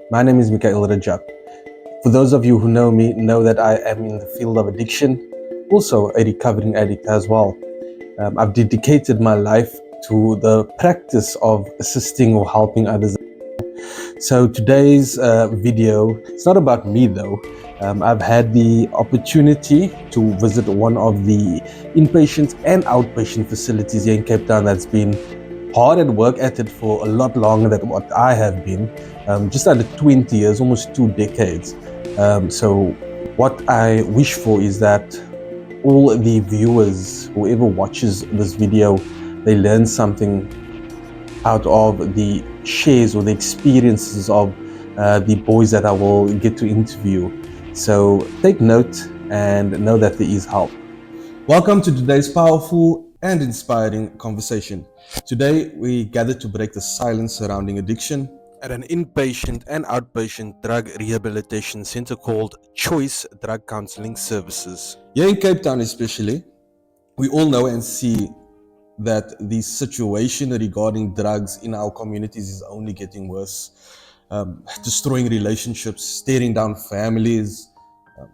My name is Mikhail Rajab. For those of you who know me, know that I am in the field of addiction, also a recovering addict as well. I've dedicated my life to the practice of assisting or helping others. So today's video, it's not about me though. I've had the opportunity to visit one of the inpatient and outpatient facilities here in Cape Town that's been hard at work at it for a lot longer than what I have been, just under 20 years, almost 2 decades. So what I wish for is that all the viewers, whoever watches this video, they learn something out of the shares or the experiences of the boys that I will get to interview. So take note and know that there is help. Welcome to today's powerful and inspiring conversation. Today, we gather to break the silence surrounding addiction at an inpatient and outpatient drug rehabilitation center called Choice Drug Counseling Services. Here in Cape Town, especially, we all know and see that the situation regarding drugs in our communities is only getting worse, destroying relationships, staring down families,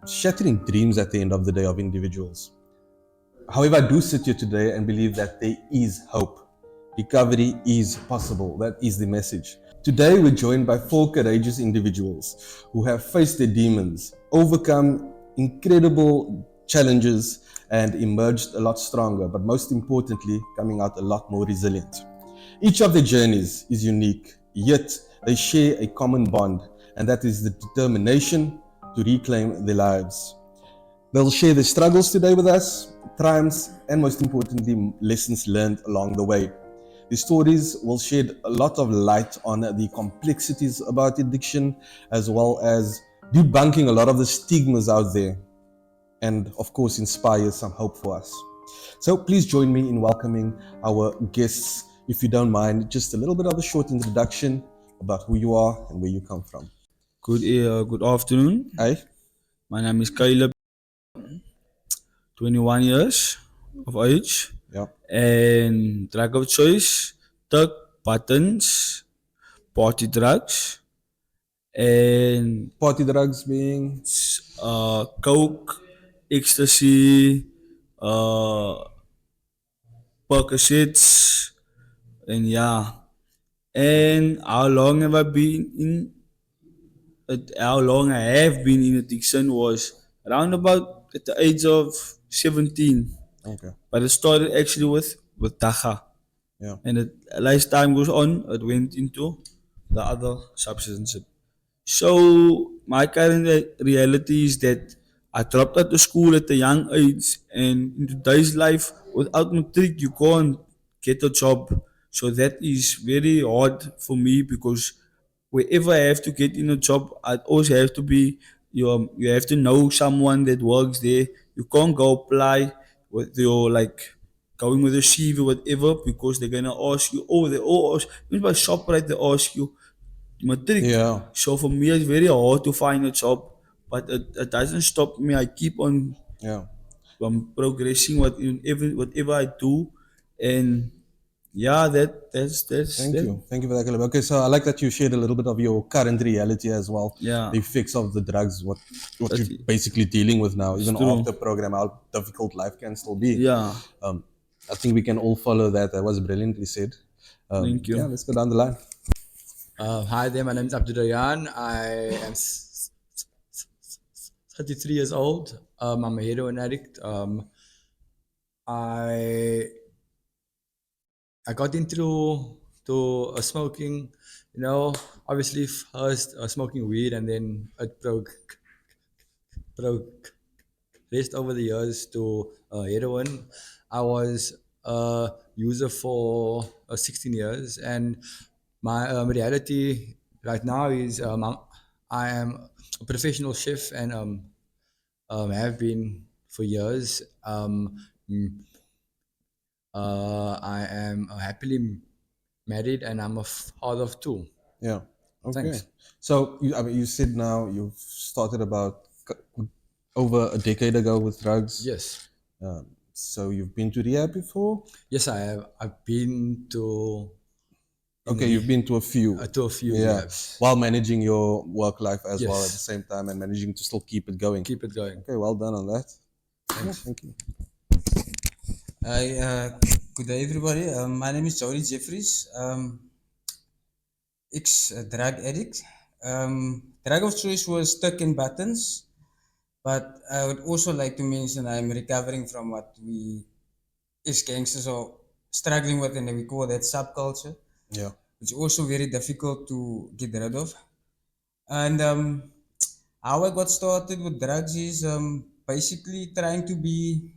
shattering dreams at the end of the day of individuals. However, I do sit here today and believe that there is hope. Recovery is possible. That is the message. Today, we're joined by 4 courageous individuals who have faced their demons, overcome incredible challenges, and emerged a lot stronger, but most importantly, coming out a lot more resilient. Each of their journeys is unique, yet they share a common bond, and that is the determination to reclaim their lives. They'll share their struggles today with us, triumphs, and most importantly, lessons learned along the way. The stories will shed a lot of light on the complexities about addiction, as well as debunking a lot of the stigmas out there, and of course, inspire some hope for us. So please join me in welcoming our guests. If you don't mind, just a little bit of a short introduction about who you are and where you come from. Good afternoon. Hey? My name is Caleb, 21 years of age, Yeah. and drug of choice, tuck, buttons, party drugs, and Party drugs being? coke, ecstasy, uh, Percocets, and yeah. And how long have I been in? How long I have been in addiction was around about at the age of 17. Okay. But it started actually with Dacha. Yeah. And as time goes on, it went into the other substances. So my current reality is that I dropped out of school at a young age, and in today's life, without matric, you can't get a job. So that is very hard for me because wherever I have to get in a job, I always have to be you have to know someone that works there. You can't go apply with your like going with a CV or whatever because they're gonna ask you. Oh, they all ask. Even by Shoprite, they ask you matric. Yeah. So for me, it's very hard to find a job, but it doesn't stop me. I keep on Yeah. progressing whatever I do, and yeah, that's Thank that. you. Thank you for that, Caleb. Okay, so I like that you shared a little bit of your current reality as well. Yeah, The effects of the drugs, what you're it, basically dealing with now, it's even true. after program, how difficult life can still be. Yeah, Um, I think we can all follow that. That was brilliantly said. thank Yeah, you. let's go down the line. Hi there, my name is Abdurayan. I am 33 years old. I'm a heroin addict. I I got into smoking, obviously first smoking weed, and then it progressed over the years to heroin. I was a user for 16 years, and my reality right now is I am a professional chef and have been for years. I am happily married and I'm a father of two. Yeah. Okay. Thanks. So I mean, you said now you've started about over a decade ago with drugs. Yes. So you've been to rehab before? Yes, I have. I've been to in Okay, you've been to a few. to a few Yeah, rehabs. while managing your work life as well at the Yes, same time and managing to still keep it going. keep it going. Okay, well done on that. Yeah, Thanks. thank you. Hi, good day, everybody. My name is Jody Jeffries, ex-drug addict. Drug of choice was tuck and buttons, but I would also like to mention I'm recovering from what we as gangsters are struggling with, and we call that subculture, Yeah. which is also very difficult to get rid of. And how I got started with drugs is basically trying to be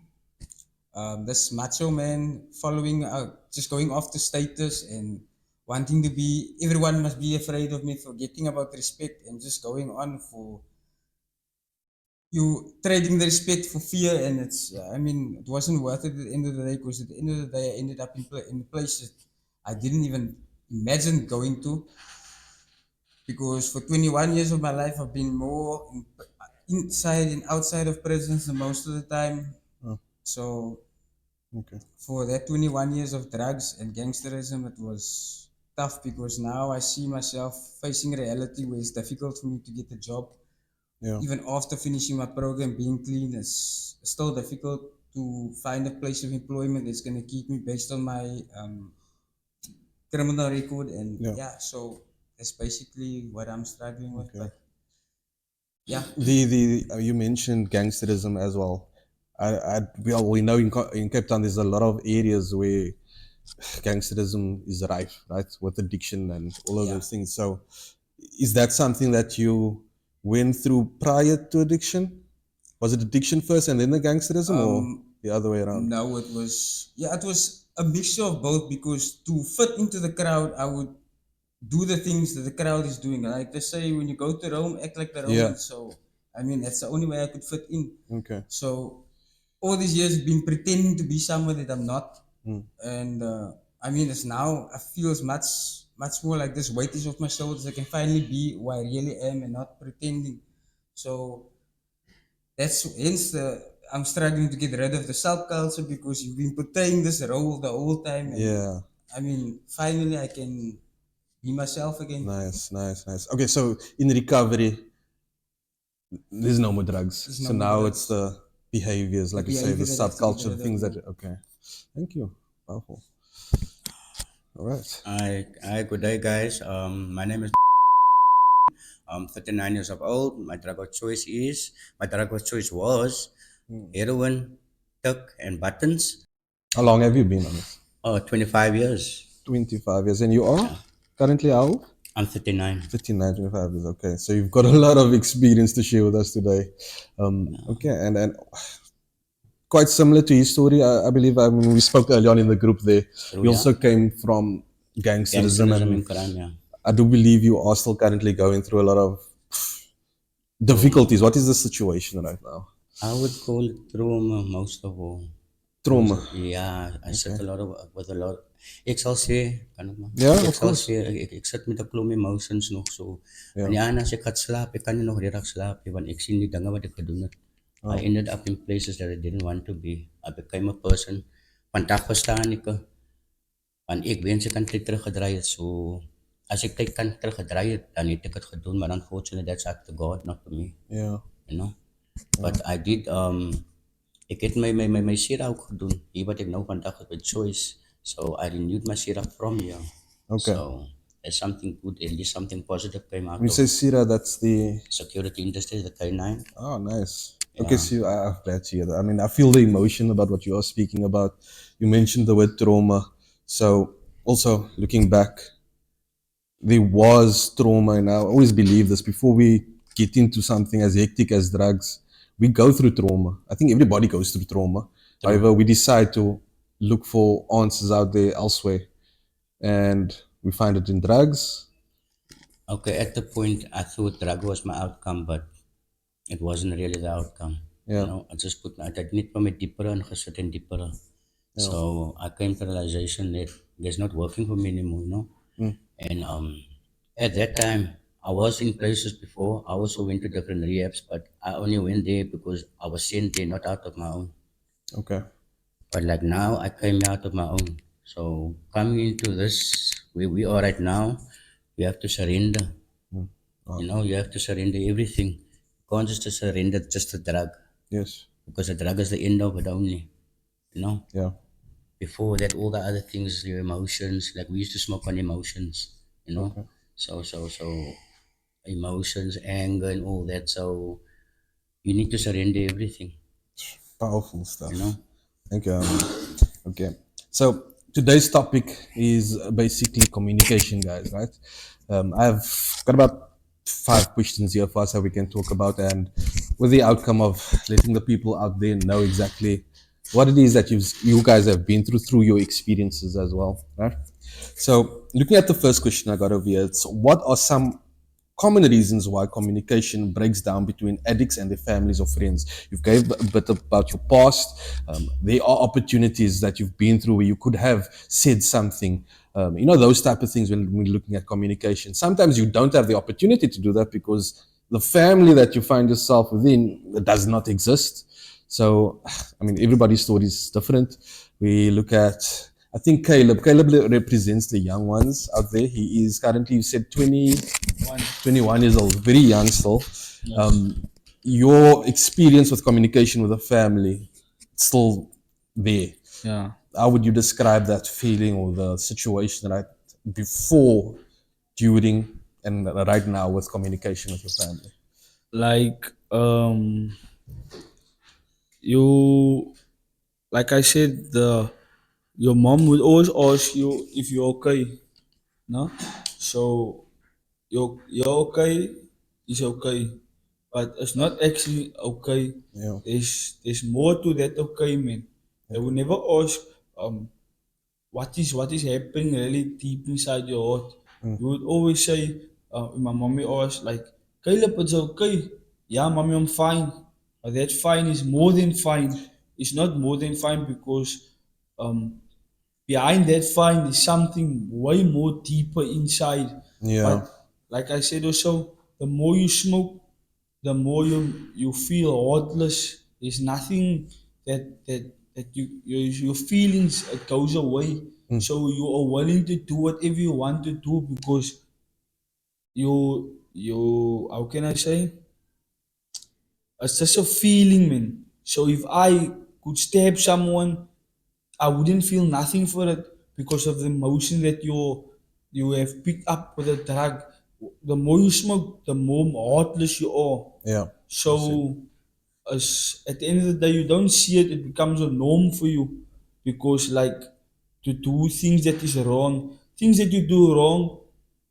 this macho man following just going after status and wanting to be everyone must be afraid of me, forgetting about respect and just going on for you trading the respect for fear. And it's I mean it wasn't worth it at the end of the day, because at the end of the day I ended up in places I didn't even imagine going to, because for 21 years of my life I've been more inside and outside of prisons most of the time. Oh, So okay. for that 21 years of drugs and gangsterism, it was tough, because now I see myself facing reality where it's difficult for me to get a job. Yeah. Even after finishing my program, being clean, it's still difficult to find a place of employment that's going to keep me based on my criminal record. And Yeah. yeah, so that's basically what I'm struggling with. Okay. But yeah, The you mentioned gangsterism as well. We know in Cape Town there's a lot of areas where gangsterism is rife, right, with addiction and all of yeah. those things. So, is that something that you went through prior to addiction? Was it addiction first and then the gangsterism, or the other way around? No, it was a mixture of both, because to fit into the crowd, I would do the things that the crowd is doing. Like they say, when you go to Rome, act like the Yeah. Romans. So, I mean, that's the only way I could fit in. Okay. So, all these years, I've been pretending to be someone that I'm not. Mm. And I mean, it's now, I feel much more like this weight is off my shoulders. I can finally be who I really am and not pretending. So, that's hence I'm struggling to get rid of the subculture, because you've been portraying this role the whole time. And Yeah. I mean, finally, I can be myself again. Nice, nice, nice. Okay, so in recovery, there's no more drugs. There's So no more now it's drugs. the behaviors, The like you say, the behavior that I have to get subculture, the rid of things that. now. Okay, thank you. Powerful. All right. Hi, good day, guys. My name is. I'm 39 years of old. My drug of choice was heroin, tuck, and buttons. How long have you been on this? 25 years. 25 years. And you are Yeah, currently how old? I'm 39. 59, 25 years. Okay, so you've got a lot of experience to share with us today. Okay, and quite similar to his story, I believe. I mean, we spoke earlier on in the group there. True, You yeah. also came from gangsterism, Gangsterism and and crime, yeah. I do believe you are still currently going through a lot of difficulties. What is the situation right now? I would call it trauma most of all. Trauma. Ja, I sit Okay. a lot of with a lot. Ek sal sê, kan ek maar. Yeah, Ek of sal course. sê ek sit met 'n klomp emotions nog so. Yeah. En ja, en as ek gaan slaap, ek kan nie nog regtig slaap nie, want ek sien die dinge wat ek gedoen het. I ended up in places that I didn't want to be. I became a person. Vandag verstaan ek, want ek wens ek kan tyd teruggedraai het. So as ek tyd kan teruggedraai het, dan het ek dit gedoen, maar unfortunately that's up to God, not to me, Yeah. you know. But I did ek het my sira ook gedoen. Hier wat ek nou vandag het met choice. So I renewed my sira from here. Okay. So there's something good, at least something positive came out When you of say Sira, that's the. security industry, the K9. Oh, nice. Yeah. Okay, so I'm glad to hear that. I mean, I feel the emotion about what you are speaking about. You mentioned the word trauma. So, also looking back, there was trauma, and I always believe this before we get into something as hectic as drugs, we go through trauma. I think everybody goes through trauma. However, we decide to look for answers out there elsewhere, and we find it in drugs. Okay, at the point I thought drug was my outcome, but it wasn't really the outcome. Yeah. You know, I just put I did from it deeper and gesit and deeper. So I came to the realization that it's not working for me anymore, you know. And at that time I was in places before. I also went to different rehabs, but I only went there because I was sent there, not out of my own. Okay. But like now I came out of my own. So coming into this Where we are right now, you have to surrender. Oh, You have to surrender everything. You can't just surrender just the drug, yes. because the drug is the end of it only. You know, Yeah. before that, all the other things, your emotions, like we used to smoke on emotions. You know, Okay. so emotions, anger, and all that. So you need to surrender everything. Powerful You stuff. know, Thank you. Okay. So today's topic is basically communication, guys. Right? I've got about 5 questions here for us that we can talk about, and with the outcome of letting the people out there know exactly what it is that you guys have been through your experiences as well. Right? So looking at the first question I got over here, it's what are some common reasons why communication breaks down between addicts and their families or friends. You gave a bit about your past. There are opportunities that you've been through where you could have said something. Those type of things when we're looking at communication. Sometimes you don't have the opportunity to do that because the family that you find yourself within does not exist. So, I mean, everybody's story is different. We look at, I think Caleb. Caleb represents the young ones out there. He is currently, you said 21 years old, very young still. Yes. Um, your experience with communication with the family still there. Yeah. How would you describe that feeling or the situation right before, during, and right now with communication with your family? Like you like I said, the your mom would always ask you if you're okay. No? So you're okay is okay. But it's not actually okay. Yeah, There's more to that okay, man. They will never ask what is happening really deep inside your heart. You would always say, my mommy always like, Caleb, it's okay. Yeah, mommy, I'm fine. But that fine is more than fine. It's not more than fine because um, behind that fine is something way more deeper inside. yeah, But like I said also, the more you smoke, the more you feel heartless. There's nothing that your feelings it goes away. So you are willing to do whatever you want to do because you how can I say, it's just a feeling, man. So if I could stab someone, I wouldn't feel nothing for it because of the emotion that you have picked up with the drug. The more you smoke, the more heartless you are. yeah. I see. So as at the end of the day, you don't see it; it becomes a norm for you because like to do things that is wrong, things that you do wrong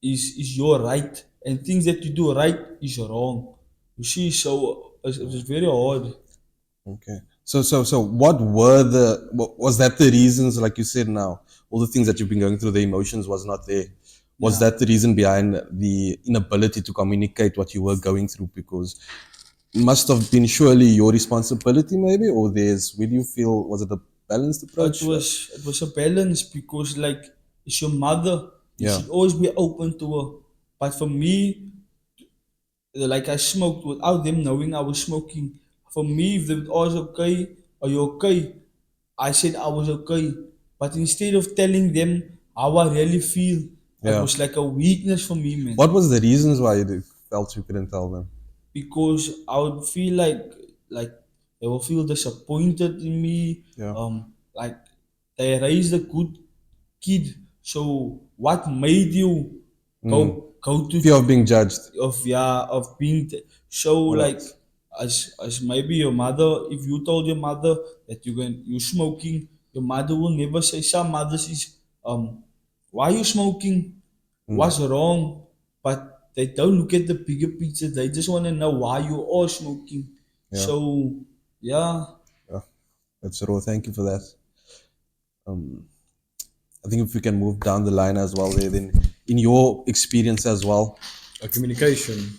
is your right, and things that you do right is wrong. You see, so it's very hard. Okay. So, what were was that the reasons, like you said now, all the things that you've been going through, the emotions was not there. Was Yeah. that the reason behind the inability to communicate what you were going through? Because it must have been surely your responsibility, maybe, or where do you feel, was it a balanced it approach? was it was a balance because like it's your mother, you Yeah, should always be open to her. But for me, like I smoked without them knowing I was smoking. For me, if they would ask, okay, are you okay? I said I was okay. But instead of telling them how I really feel, it yeah. was like a weakness for me, man. What was the reasons why you felt you couldn't tell them? Because I would feel like they will feel disappointed in me. Yeah. Like they raised a good kid. So what made you go to Fear of being judged. of being so What like else? as maybe your mother, if you told your mother that you smoking, your mother will never say. Some mothers is why you smoking, what's wrong, but they don't look at the bigger picture. They just want to know why you are smoking. Yeah, So yeah. yeah. That's raw. Thank you for that. I think if we can move down the line as well, there, then in your experience as well, Communication.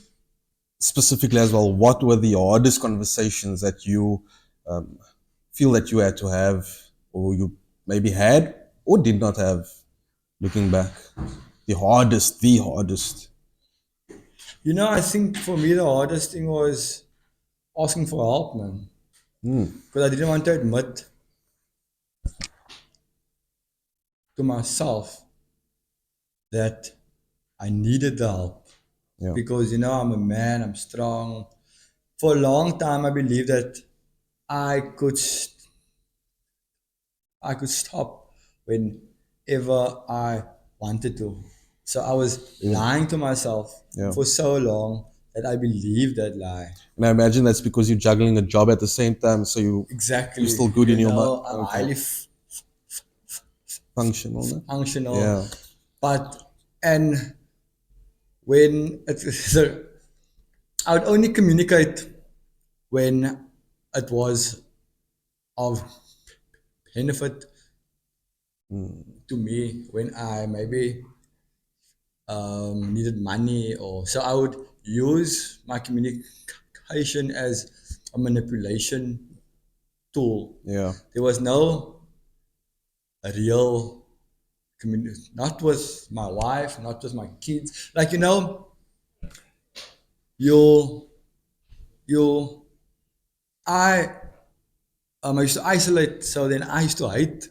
specifically as well, what were the hardest conversations that you um, feel that you had to have, or you maybe had, or did not have, looking back? The hardest. I think for me the hardest thing was asking for help, man. Because I didn't want to admit to myself that I needed the help Yeah. because I'm a man, I'm strong. For a long time, I believed that I could I could stop whenever I wanted to. So I was lying to myself Yeah. for so long that I believed that lie. And I imagine that's because you're juggling a job at the same time, so you're Exactly. still good in your mind. I'm Okay. highly Functional. No? functional. Yeah. But, and when so I would only communicate when it was of benefit to me, when I maybe needed money, or so I would use my communication as a manipulation tool. Yeah. There was no real not with my wife, not with my kids. Like you you I I used to isolate, so then I used to hate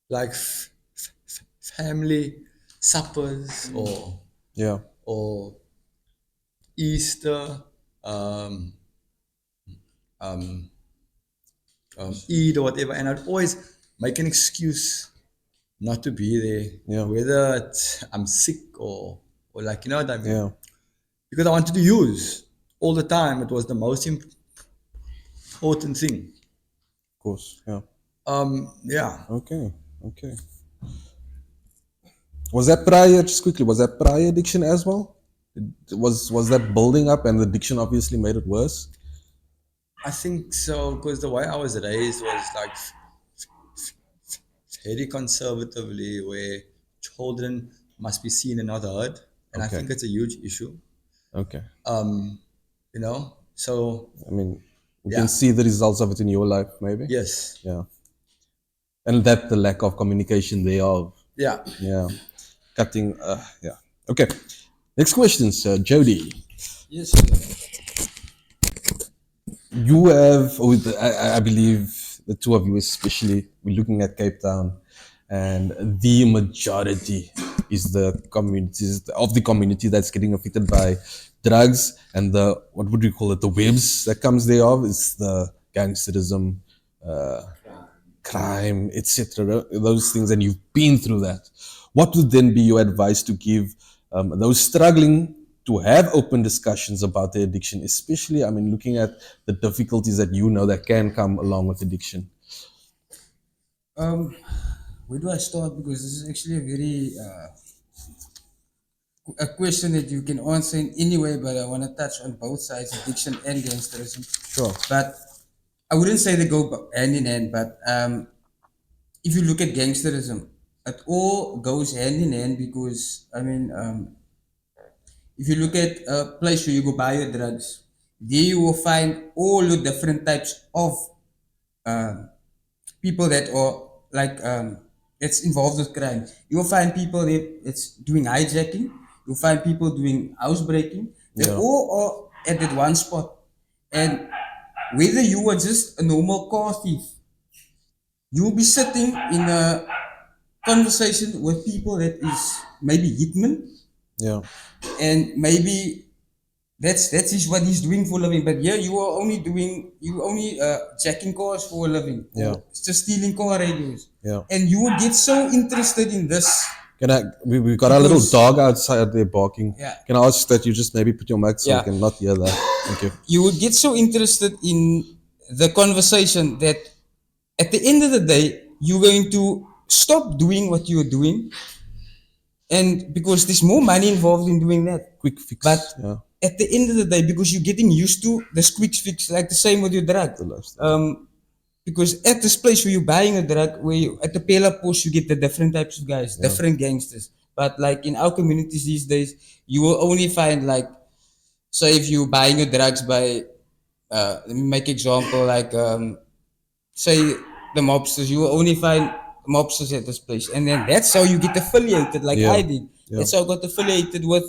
like family suppers Yeah. or Easter, um, um, Eid or whatever, and I'd always make an excuse not to be there, Yeah. whether I'm sick or like what I mean, Yeah. because I wanted to use all the time. It was the most important thing. Of course. Yeah. Yeah, Okay. Okay. Was that prior? Just quickly, was that prior addiction as well? Was that building up, and the addiction obviously made it worse? I think so, because the way I was raised was like very conservatively, where children must be seen and not heard, and I Okay. think it's a huge issue. Okay. So I mean, we yeah, can see the results of it in your life, maybe. yes, Yeah. And that the lack of communication thereof. yeah. Yeah. Cutting. Yeah. Okay. Next question, sir. Jody. Yes. You have, with I believe the two of you especially, we're looking at Cape Town, and the majority is the communities of the community that's getting affected by drugs, and the, what would you call it, the webs that comes thereof is the gangsterism, crime, etc. Those things, and you've been through that. What would then be your advice to give those struggling to have open discussions about their addiction, especially, I mean, looking at the difficulties that that can come along with addiction? Where do I start? Because this is actually a very a question that you can answer in any way, but I want to touch on both sides, addiction and gangsterism. Sure. But I wouldn't say they go hand in hand, but if you look at gangsterism, it all goes hand in hand because, I mean, if you look at a place where you go buy your drugs, there you will find all the different types of people that are like that's involved with crime. You will find people that's doing hijacking. You'll find people doing housebreaking. They Yeah. all are at that one spot. And whether you are just a normal car thief, you'll be sitting in a conversation with people that is maybe hitman, Yeah. and maybe that's is what he's doing for a living. But yeah, you only jacking cars for a living, Yeah. or just stealing car radios. Yeah. And you would get so interested in this. We got our little Because- dog outside there barking. Yeah. Can I ask that you just maybe put your mic so we Yeah. can not hear that? Thank you. You would get so interested in the conversation that at the end of the day, you're going to stop doing what you're doing. And because there's more money involved in doing that. Quick fix. But Yeah. at the end of the day, because you're getting used to this quick fix, like the same with your drug. The lifestyle. Because at this place where you're buying a drug, where you, at the Pela post, you get the different types of guys, different gangsters. But like in our communities these days, you will only find like, say if you're buying your drugs by, let me make example, like say the mobsters, you will only find mobsters at this place. And then that's how you get affiliated, like Yeah. I did. Yeah. That's how I got affiliated with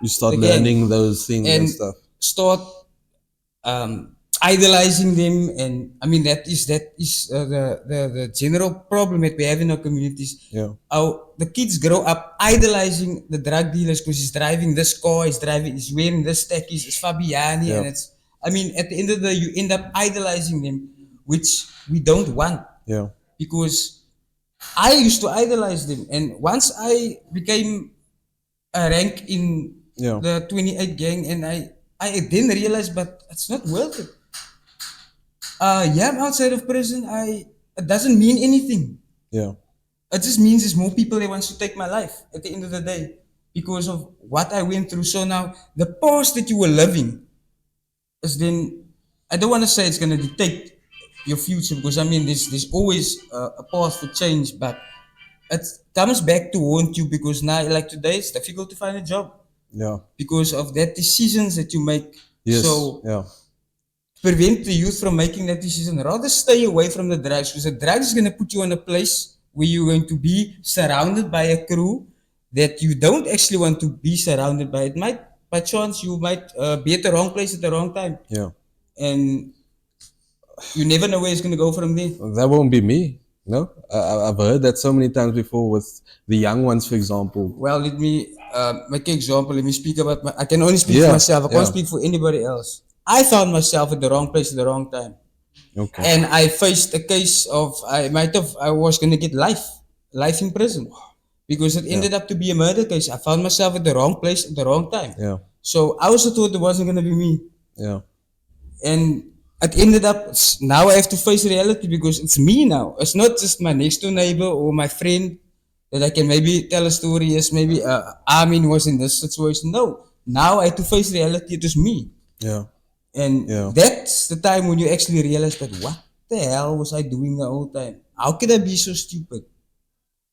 You start the gang. learning those things and and stuff. start um, idolizing them, and I mean that is the general problem that we have in our communities. Yeah. The kids grow up idolizing the drug dealers because he's driving this car, he's wearing this tackies, it's Fabiani, Yeah. and it's. I mean, at the end of the day, you end up idolizing them, which we don't want, Yeah. because I used to idolize them, and once I became a rank in Yeah. the 28 gang, and I then realized, but it's not worth it. Yeah, I'm outside of prison. It doesn't mean anything. Yeah. It just means there's more people that wants to take my life at the end of the day because of what I went through. So now the past that you were living is then, I don't want to say it's gonna dictate your future, because I mean there's always a path for change, but it comes back to haunt you, because now, like today, it's difficult to find a job Yeah. because of that decisions that you make. Yes. So Yeah. prevent the youth from making that decision. Rather stay away from the drugs, because the drugs is going to put you in a place where you're going to be surrounded by a crew that you don't actually want to be surrounded by. It might, by chance, you might be at the wrong place at the wrong time, Yeah. and you never know where it's going to go from there. That won't be me. No, I've heard that so many times before with the young ones, for example. Well, let me make an example. Let me speak about I can only speak Yeah, for myself. I can't yeah. speak for anybody else. I found myself at the wrong place at the wrong time. Okay. And I faced a case of I was gonna get life in prison, because it ended up to be a murder case. I found myself at the wrong place at the wrong time. Yeah. So I also thought it wasn't gonna be me, Yeah. and it ended up now I have to face reality, because it's me now. It's not just my next door neighbor or my friend that I can maybe tell a story. Yes, maybe Armin was in this situation. No, now I have to face reality. It was me. Yeah. And Yeah. that's the time when you actually realize that, what the hell was I doing the whole time? How could I be so stupid?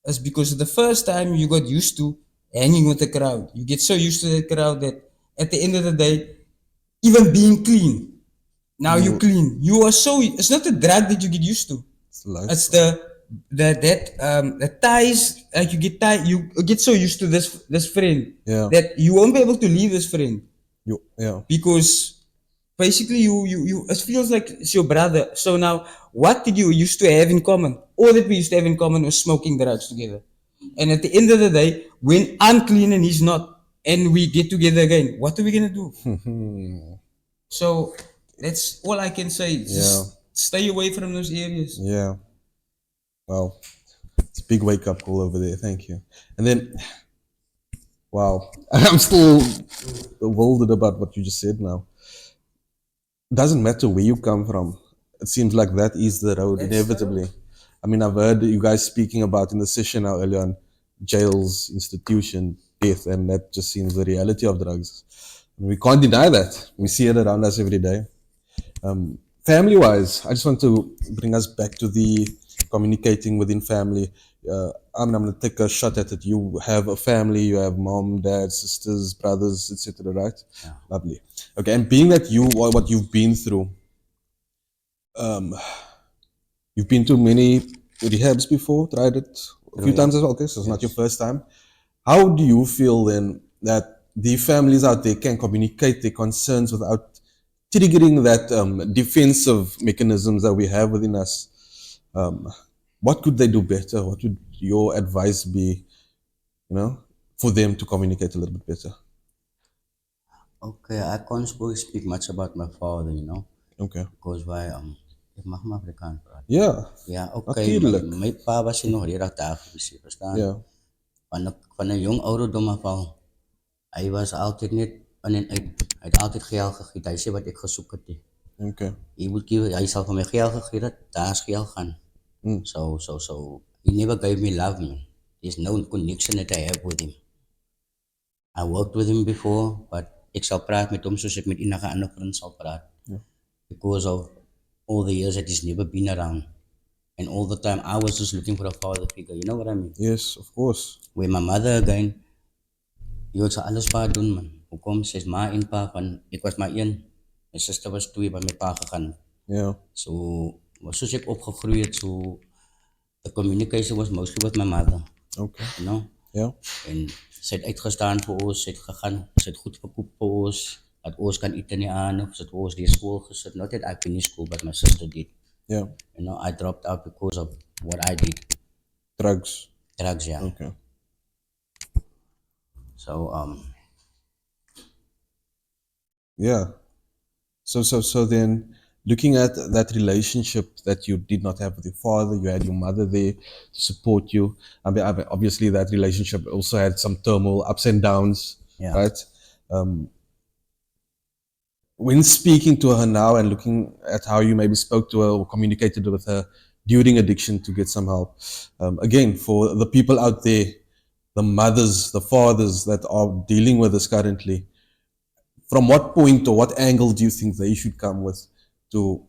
It's because the first time you got used to hanging with the crowd. You get so used to the crowd that at the end of the day, even being clean, now you clean. You are so, it's not the drug that you get used to. It's life. It's the ties, like you get so used to this friend Yeah. that you won't be able to leave this friend, Yeah. because basically you it feels like it's your brother. So now, what did you used to have in common? All that we used to have in common was smoking drugs together. And at the end of the day, when I'm clean and he's not, and we get together again, what are we gonna do? So that's all I can say. Just stay away from those areas. Yeah. Wow. It's a big wake up call over there. Thank you. And then, wow, I'm still bewildered about what you just said now. Doesn't matter where you come from. It seems like that is the road, That's inevitably. I mean, I've heard you guys speaking about in the session now earlier on jails, institution, death, and that just seems the reality of drugs. And we can't deny that. We see it around us every day. Family wise, I just want to bring us back to the communicating within family. I'm going to take a shot at it. You have a family, you have mom, dad, sisters, brothers, etc., right? Yeah. Lovely. Okay, and being that what you've been through, you've been to many rehabs before, tried it a few times as well. Okay, so it's not your first time. How do you feel then that the families out there can communicate their concerns without triggering that defensive mechanisms that we have within us? What could they do better? What would your advice be, for them to communicate a little bit better? Okay, I can't speak much about my father, Okay. because why ik mag maar Afrikaans praten. Yeah. Ja, oké, Natuurlijk. mijn pa was nog redelijk dagelijks, verstaan? Yeah. Van een jong ouderdom af al, hij was altijd net aan en uit. Hij had altijd geld gegeven. Hij zei wat ik gezocht had. Okay. Hij zal van mij geld gegeven, daar is geld gaan. So, he never gave me love, man. There's no connection that I have with him. I worked with him before, but ik zal praten met hem zoals ik met enige andere vriend zal praten. Yeah. Because of all the years that he's never been around. And all the time I was just looking for a father figure. You know what I mean? Yes, of course. Where my mother again, jy het alles pa doen, man. Hoekom? Sy is ma en pa van, ek was maar een. My sister was 2 by my pa gegaan. Yeah. So, soos ek opgegroei het, so the communication was mostly with my mother. Okay. You know? Yeah. En sy het uitgestaan vir ons, sy het gegaan, sy het goed verkoop vir ons. Dat ons kan eten nie aan of het ons die school gesit. Not that I finished school, but my sister did. Yeah. You know, I dropped out because of what I did. Drugs. Drugs, yeah. Okay. So Yeah. So then, looking at that relationship that you did not have with your father, you had your mother there to support you. Obviously, that relationship also had some turmoil, ups and downs, Yeah. right? When speaking to her now and looking at how you maybe spoke to her or communicated with her during addiction to get some help, again, for the people out there, the mothers, the fathers that are dealing with this currently, from what point or what angle do you think they should come with to?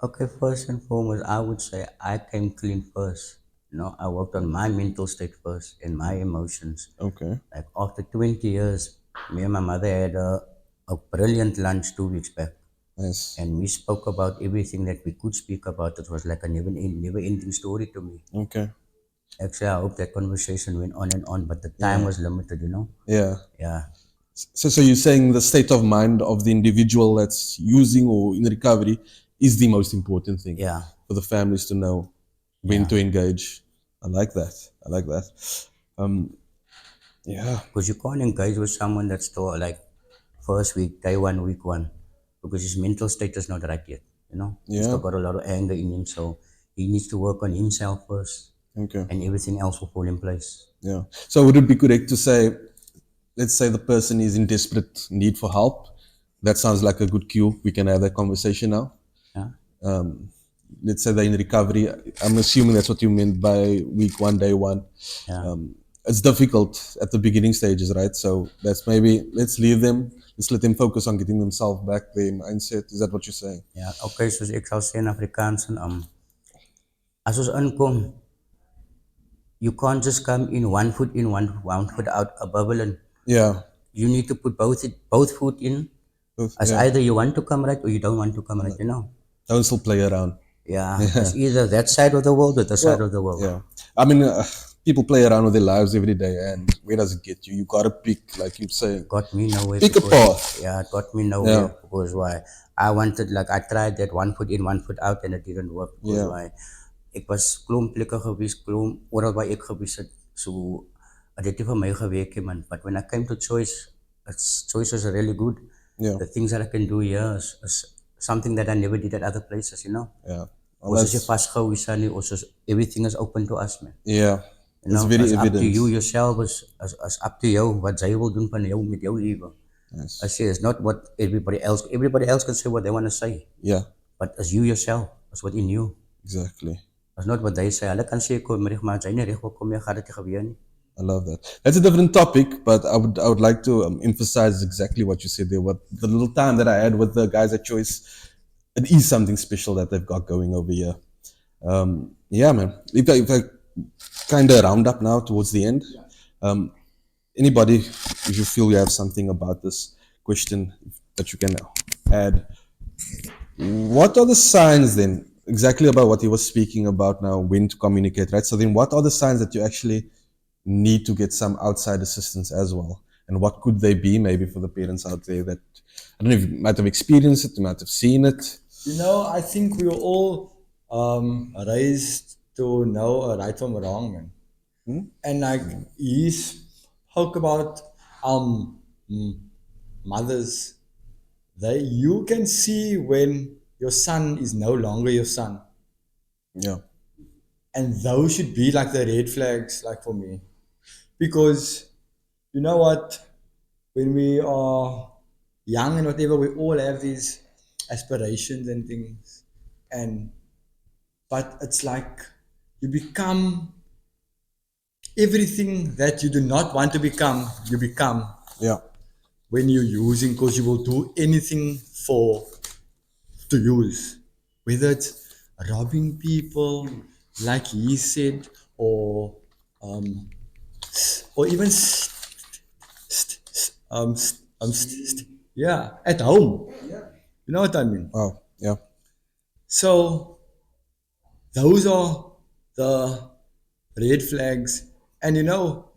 okay, first and foremost, I would say I came clean first. You know, I worked on my mental state first and my emotions. Okay. Like after 20 years, me and my mother had a brilliant lunch 2 weeks back. Nice. And we spoke about everything that we could speak about. It was like a never ending story to me. Okay. Actually, I hope that conversation went on and on, but the time was limited, you know? Yeah. Yeah. So you're saying the state of mind of the individual that's using or in recovery is the most important thing Yeah. for the families to know when to engage. I like that. I like that. Yeah. Because you can't engage with someone that's still like first week, day one, week one, because his mental state is not right yet, you know? He's Yeah. still got a lot of anger in him, so he needs to work on himself first, Okay. and everything else will fall in place. Yeah. So would it be correct to say, let's say the person is in desperate need for help? That sounds like a good cue. We can have that conversation now. Yeah. Let's say they're in recovery. I'm assuming that's what you meant by week one, day one. Yeah. It's difficult at the beginning stages, right? So that's maybe let's leave them. Let's let them focus on getting themselves back their mindset. Is that what you're saying? Ja, okay, soos ek sal sê in Afrikaans en as ons inkom, you can't just come in one foot in, one foot out, a bubbling. Yeah. You need to put both foot in. As Yeah. either you want to come right or you don't want to come right, you know. Don't still play around. Yeah, it's either that side of the world or the side of the world. Yeah. I mean, people play around with their lives every day, and where does it get you? You gotta pick, like you say. Got me nowhere. Pick a path. Yeah, it got me nowhere because why? I wanted, like, I tried that one foot in, one foot out, and it didn't work. Because Yeah. why? Ek was klomp plekke gewees, klomp oral waar ek gewees het. So, het het nie vir my gewerk nie, man. But when I came to choice, choice is really good. Yeah. The things that I can do here is something that I never did at other places, you know. Yeah. Ons is nie vasgehou hier nie, everything is open to us, man. Yeah. You It's know, very it's up evident. to you yourself, is up to you wat jy wil doen van jou met jou lewe. Yes. I say it's not what everybody else can say what they want to say, Yeah. but it's you yourself, it's what in you. Exactly. It's not what they say. Hulle kan sê kom reg, maar as jy nie reg wil kom jy gaan dit nie gebeur nie. I love that. That's a different topic, but I would like to emphasize exactly what you said there. What the little time that I had with the guys at Choice, it is something special that they've got going over here. Yeah, man. If I kind of round up now towards the end, anybody, if you feel you have something about this question that you can add, what are the signs then? Exactly about what he was speaking about now, when to communicate, right? So then, what are the signs that you actually need to get some outside assistance as well, and what could they be maybe for the parents out there that I don't know if you might have experienced it, you might have seen it. You know, I think we were all raised to know a right from a wrong, man. And like he spoke about mothers, you can see when your son is no longer your son, Yeah. and those should be like the red flags, like for me, because you know what, when we are young and whatever, we all have these aspirations and things, but it's like you become everything that you do not want to become, you become Yeah. when you're using, because you will do anything to use, whether it's robbing people, like he said, or even yeah, at home. You know what I mean? Wow. Yeah. So those are the red flags. And you know,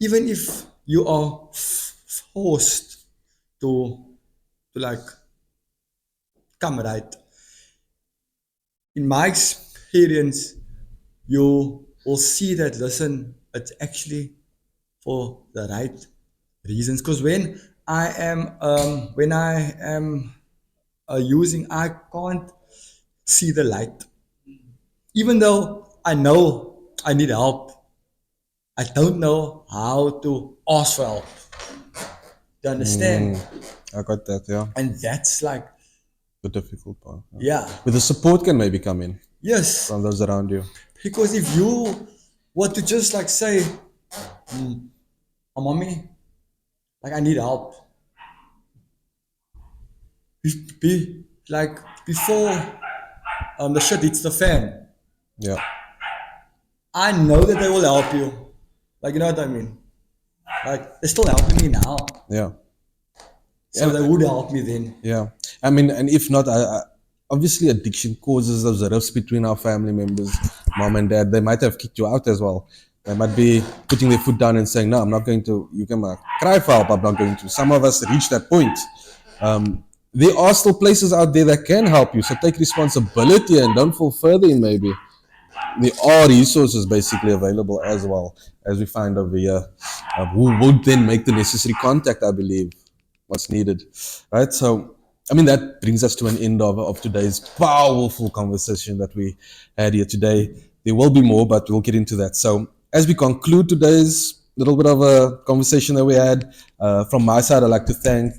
even if you are forced to like come right. In my experience, you will see that listen, it's actually for the right reasons. Because when I am using, I can't see the light. Even though I know I need help, I don't know how to ask for help. You understand? I got that. Yeah, And that's like, the difficult part. yeah, But the support can maybe come in yes. from those around you. Because if you were to just like say, oh, mommy, like I need help. Like before the shit hits the fan, Yeah, I know that they will help you. Like, you know what I mean? Like, they're still helping me now. yeah. So they would help me then. Yeah, I mean, and if not, obviously addiction causes those rifts between our family members, mom and dad. They might have kicked you out as well. They might be putting their foot down and saying, "No, I'm not going to. You can cry for help. I'm not going to." Some of us reach that point. There are still places out there that can help you. So take responsibility and don't fall further in. Maybe there are resources basically available as well, as we find over here, who would then make the necessary contact, I believe, what's needed, right? So, I mean, that brings us to an end of today's powerful conversation that we had here today. There will be more, but we'll get into that. So, as we conclude today's little bit of a conversation that we had, from my side, I'd like to thank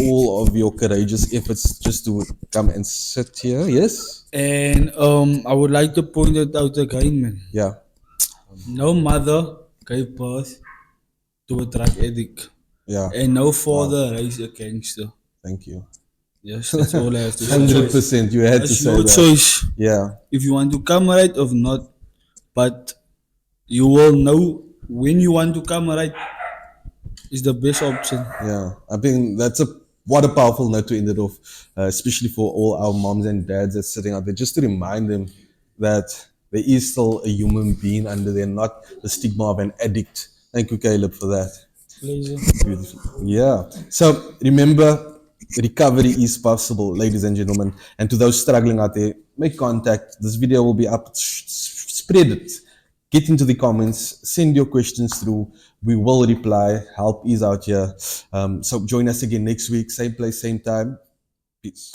all of your courageous efforts just to come and sit here. Yes? And I would like to point it out again, man. Yeah. No mother gave birth to a drug addict, Yeah. and no father raised a gangster. Thank you. Yes, that's all I have to say. 100%. You had to That's say your that. choice Yeah. if you want to come right or not, but you will know when you want to come right is the best option. Yeah, I think that's what a powerful note to end it off, especially for all our moms and dads that's sitting out there, just to remind them that there is still a human being under there, not the stigma of an addict. Thank you, Caleb, for that. Pleasure. Beautiful. Yeah. So remember, recovery is possible, ladies and gentlemen. And to those struggling out there, make contact. This video will be up. Spread it. Get into the comments. Send your questions through. We will reply. Help is out here. So join us again next week. Same place, same time. Peace.